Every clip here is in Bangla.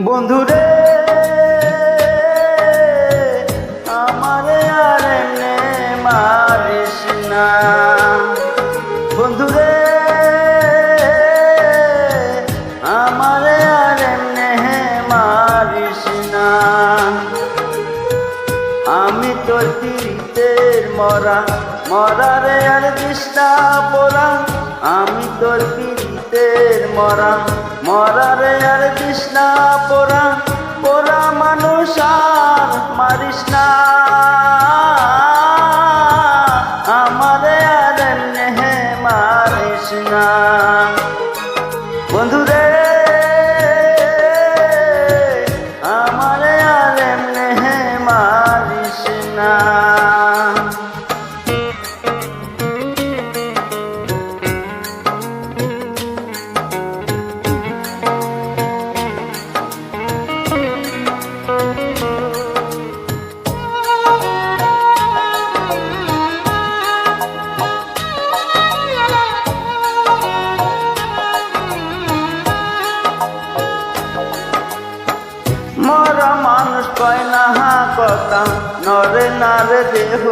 বন্ধুরে আমারে আর এমনে মারিস না, বন্ধুরে আমারে আর এমনে মারিস না। আমি তোর পীড়িতের মরা, মরারে আর তৃষ্ণা পোড়া। আমি তোর পীড়িতের মরা, মরারে আর তৃষ্ণা পোড়া। পোড়া মানুষ আর মারিস না, আমারে আর এমনে মারিস না। বন্ধুরে আমারে আর এমনে মারিস না। মরা মানুষ কয় না কথা, নরে নারে দেহ।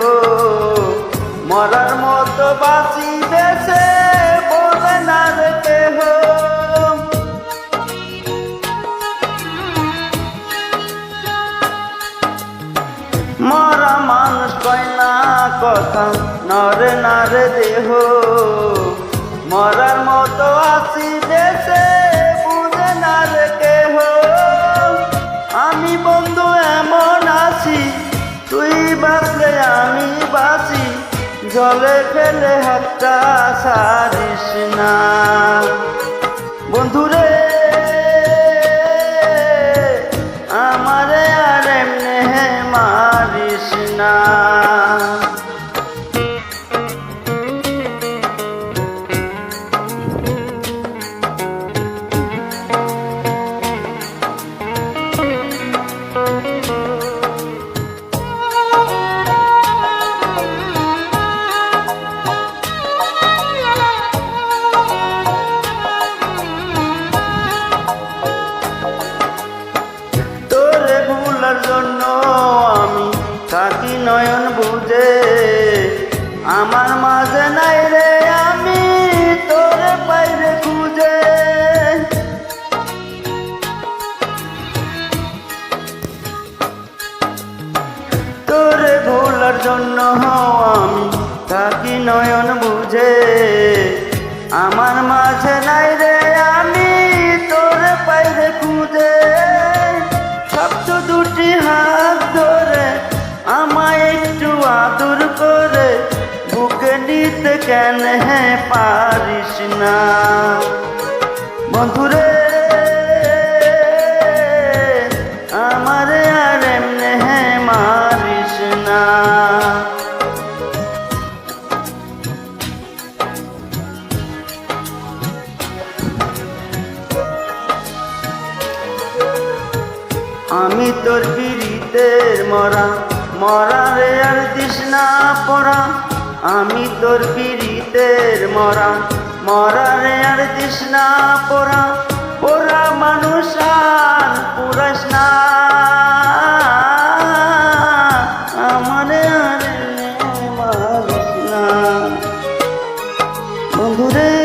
মরার মতো বাঁচি বেছে বলে না রে কেহ। মরা মানুষ কয় না কথা, নরে নারে দেহ। মরার মতো আছি বেছে বুঝে না রে কেহ। আমি বন্ধু এমন আছি, তুই বাঁচলে আমি বাঁচি। জলে ফেলে হাতটা ছাড়িস না, বন্ধুরে আমারে আর এমনে মারিস না। জন্য আমি থাকি নয়ন বুঝে, আমার মাঝে নাই রে আমি তোরে পাইরে খুঁজে। তোরে ভোলার জন্য আমি থাকি নয়ন বুঝে, আমার মাঝে নাই রে আমি তোরে পাইরে খুঁজে। সবচেয়ে দুটি হাত ধরে আমায় একটু আদর করে বুকে নিতে কেন পারিস না, বন্ধুরে আমারে আর এমনে মারিস না। আমি তোর পীড়িতের মরা, মরারে আর তৃষ্ণা পোড়া। আমি তোর পীড়িতের মরা, মরারে আর তৃষ্ণা পোড়া। পোড়া মানুষ আর পুরাস না, আমারে আর মারিস না, বন্ধুরে।